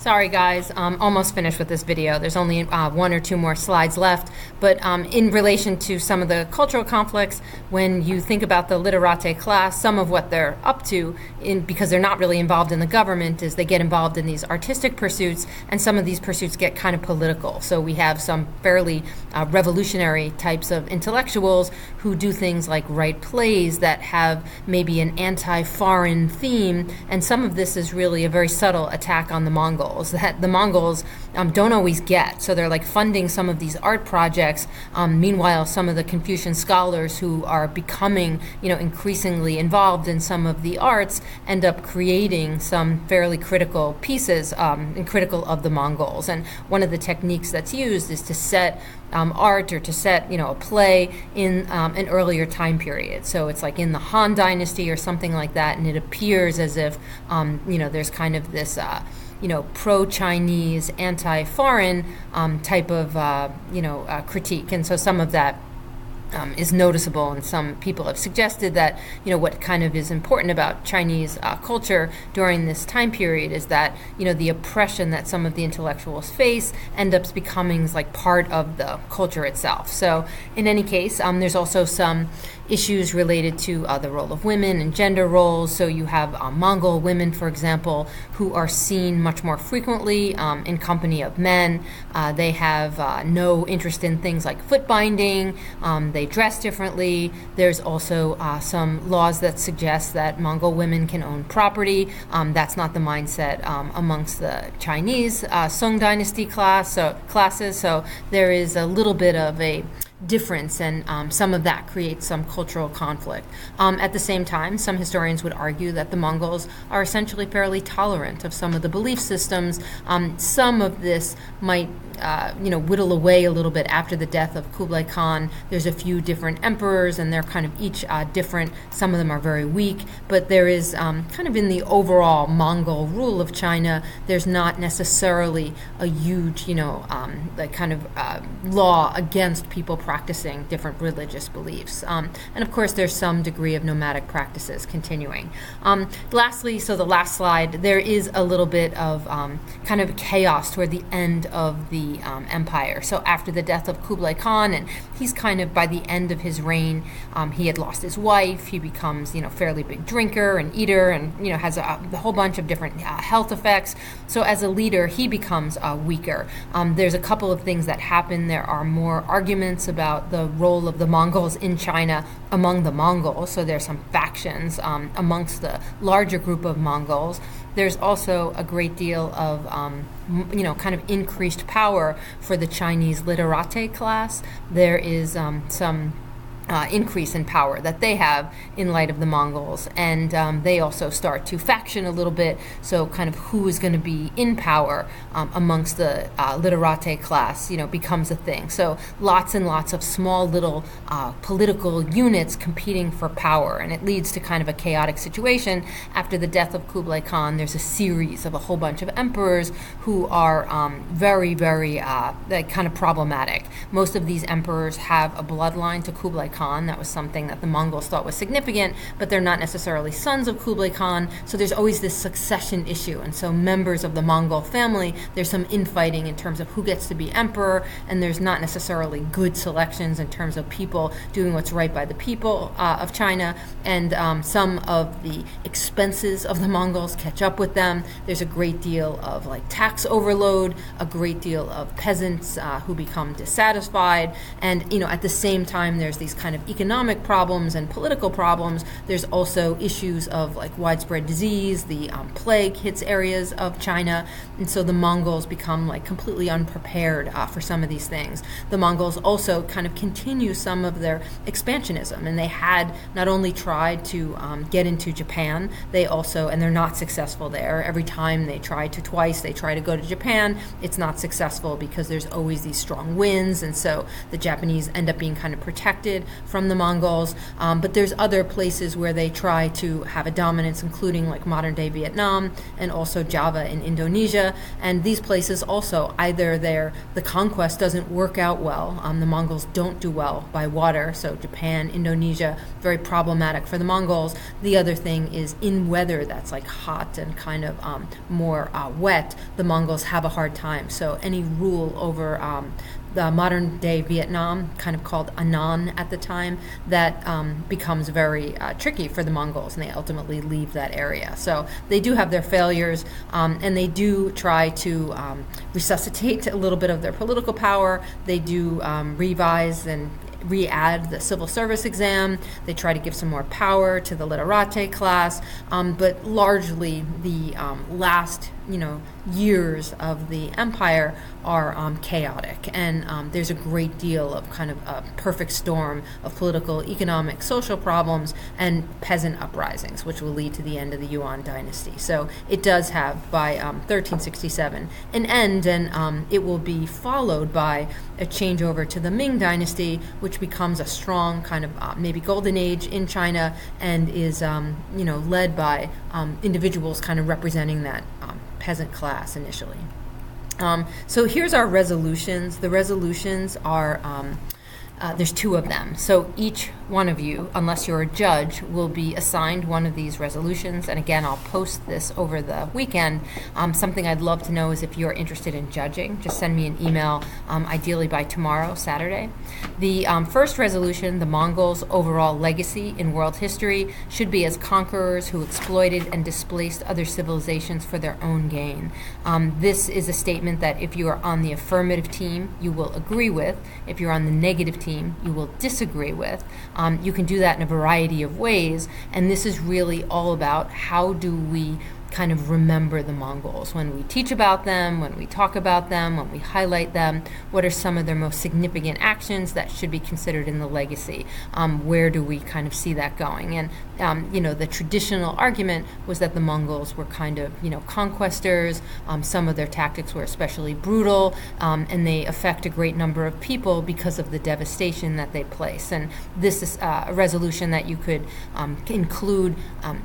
Sorry guys, almost finished with this video. There's only one or two more slides left, but in relation to some of the cultural conflicts, when you think about the literati class, some of what they're up to, because they're not really involved in the government, is they get involved in these artistic pursuits, and some of these pursuits get kind of political. So we have some fairly revolutionary types of intellectuals who do things like write plays that have maybe an anti-foreign theme, and some of this is really a very subtle attack on the Mongols that the Mongols don't always get. So they're like funding some of these art projects. Meanwhile, some of the Confucian scholars who are becoming, increasingly involved in some of the arts end up creating some fairly critical pieces and critical of the Mongols. And one of the techniques that's used is to set art or to set, a play in an earlier time period. So it's like in the Han Dynasty or something like that, and it appears as if, there's kind of this pro-Chinese, anti-foreign type of, critique. And so some of that is noticeable, and some people have suggested that, what kind of is important about Chinese culture during this time period is that, the oppression that some of the intellectuals face ends up becoming like part of the culture itself. So in any case, there's also some issues related to the role of women and gender roles. So you have Mongol women, for example, who are seen much more frequently in company of men. They have no interest in things like foot binding. They dress differently. There's also some laws that suggest that Mongol women can own property. That's not the mindset amongst the Chinese Song Dynasty classes. So there is a little bit of a difference, and some of that creates some cultural conflict. At the same time, some historians would argue that the Mongols are essentially fairly tolerant of some of the belief systems. Some of this might whittle away a little bit after the death of Kublai Khan. There's a few different emperors, and they're kind of each different. Some of them are very weak, but there is kind of in the overall Mongol rule of China, there's not necessarily a huge, law against people practicing different religious beliefs. And of course, there's some degree of nomadic practices continuing. Lastly, so the last slide, there is a little bit of kind of chaos toward the end of the empire. So after the death of Kublai Khan, and he's kind of by the end of his reign, he had lost his wife. He becomes, fairly big drinker and eater, and has a whole bunch of different health effects. So as a leader, he becomes weaker. There's a couple of things that happen. There are more arguments about the role of the Mongols in China among the Mongols. So there's some factions amongst the larger group of Mongols. There's also a great deal of, kind of increased power for the Chinese literati class. There is some increase in power that they have in light of the Mongols, and they also start to faction a little bit. So kind of who is going to be in power amongst the literati class, becomes a thing. So lots and lots of small little political units competing for power, and it leads to kind of a chaotic situation. After the death of Kublai Khan, there's a series of a whole bunch of emperors who are very, very kind of problematic. Most of these emperors have a bloodline to Kublai Khan. That was something that the Mongols thought was significant, but they're not necessarily sons of Kublai Khan. So there's always this succession issue. And so members of the Mongol family, there's some infighting in terms of who gets to be emperor, and there's not necessarily good selections in terms of people doing what's right by the people of China. And some of the expenses of the Mongols catch up with them. There's a great deal of tax overload, a great deal of peasants who become dissatisfied. And, at the same time, there's these kind of economic problems and political problems. There's also issues of widespread disease. The plague hits areas of China, and so the Mongols become completely unprepared for some of these things. The Mongols also kind of continue some of their expansionism, and they had not only tried to get into Japan, they also, and they're not successful there. Every time they try to go to Japan, it's not successful because there's always these strong winds, and so the Japanese end up being kind of protected. from the Mongols, but there's other places where they try to have a dominance, including like modern-day Vietnam and also Java in Indonesia. And these places also, either the conquest doesn't work out well. The Mongols don't do well by water, so Japan, Indonesia, very problematic for the Mongols. The other thing is in weather that's like hot and kind of more wet, the Mongols have a hard time. So any rule over the modern-day Vietnam, kind of called Anan at the time, that becomes very tricky for the Mongols, and they ultimately leave that area. So they do have their failures, and they do try to resuscitate a little bit of their political power. They do revise and re-add the civil service exam. They try to give some more power to the literate class, but largely the last years of the empire are chaotic, and there's a great deal of kind of a perfect storm of political, economic, social problems and peasant uprisings, which will lead to the end of the Yuan Dynasty. So it does have, by 1367, an end, and it will be followed by a changeover to the Ming Dynasty, which becomes a strong kind of maybe golden age in China, and is led by individuals kind of representing that peasant class initially. So here's our resolutions. The resolutions are, there's two of them. So each one of you, unless you're a judge, will be assigned one of these resolutions. And again, I'll post this over the weekend. Something I'd love to know is if you're interested in judging, just send me an email, ideally by tomorrow, Saturday. The first resolution, the Mongols' overall legacy in world history, should be as conquerors who exploited and displaced other civilizations for their own gain. This is a statement that if you are on the affirmative team, you will agree with. If you're on the negative team, you will disagree with. You can do that in a variety of ways, and this is really all about how do we kind of remember the Mongols. When we teach about them, when we talk about them, when we highlight them, what are some of their most significant actions that should be considered in the legacy? Where do we kind of see that going? And the traditional argument was that the Mongols were kind of, conquestors. Some of their tactics were especially brutal, and they affect a great number of people because of the devastation that they place. And this is a resolution that you could include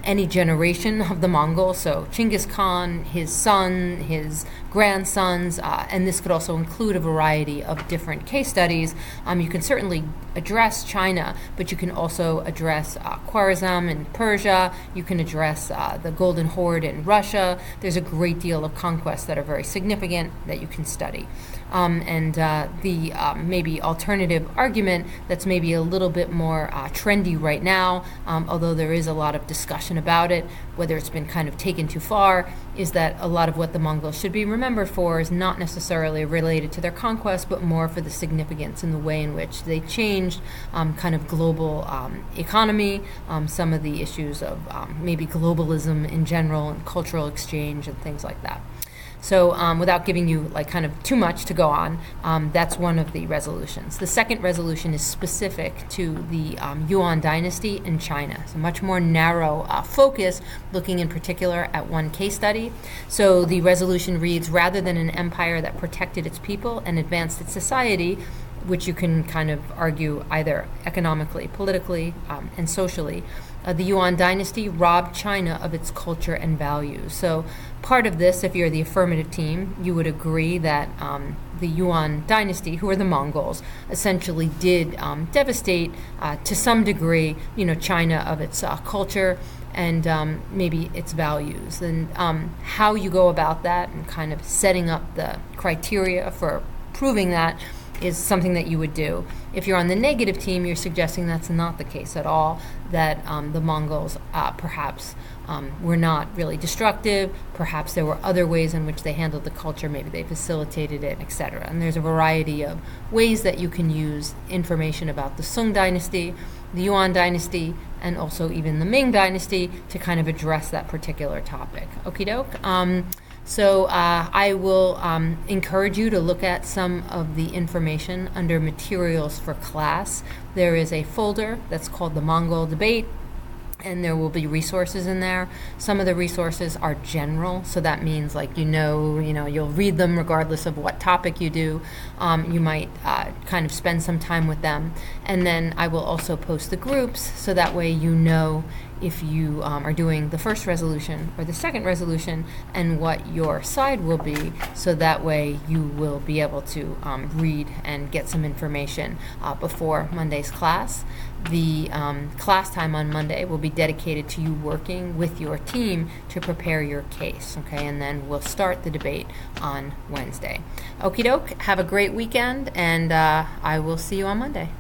any generation of the Mongols, so Chinggis Khan, his son, his grandsons, and this could also include a variety of different case studies. You can certainly address China, but you can also address Khwarezm in Persia. You can address the Golden Horde in Russia. There's a great deal of conquests that are very significant that you can study. The maybe alternative argument that's maybe a little bit more trendy right now, although there is a lot of discussion about it, whether it's been kind of taken too far, is that a lot of what the Mongols should be remembered for is not necessarily related to their conquest, but more for the significance in the way in which they changed kind of global economy, some of the issues of maybe globalism in general and cultural exchange and things like that. So without giving you like kind of too much to go on, that's one of the resolutions. The second resolution is specific to the Yuan Dynasty in China. It's a much more narrow focus, looking in particular at one case study. So the resolution reads, rather than an empire that protected its people and advanced its society, which you can kind of argue either economically, politically, and socially, the Yuan Dynasty robbed China of its culture and values. So part of this, if you're the affirmative team, you would agree that the Yuan Dynasty, who are the Mongols, essentially did devastate to some degree, China of its culture and maybe its values. And how you go about that and kind of setting up the criteria for proving that is something that you would do. If you're on the negative team, you're suggesting that's not the case at all, that the Mongols perhaps were not really destructive, perhaps there were other ways in which they handled the culture, maybe they facilitated it, etc. And there's a variety of ways that you can use information about the Sung Dynasty, the Yuan Dynasty, and also even the Ming Dynasty to kind of address that particular topic. Okie doke. So I will encourage you to look at some of the information under materials for class. There is a folder that's called the Mongol Debate. and there will be resources in there. Some of the resources are general, so that means like you'll read them regardless of what topic you do. You might kind of spend some time with them, and then I will also post the groups, so that way you know if you are doing the first resolution or the second resolution and what your side will be, so that way you will be able to read and get some information before Monday's class. The class time on Monday will be dedicated to you working with your team to prepare your case, okay? And then we'll start the debate on Wednesday. Okie doke, have a great weekend, and I will see you on Monday.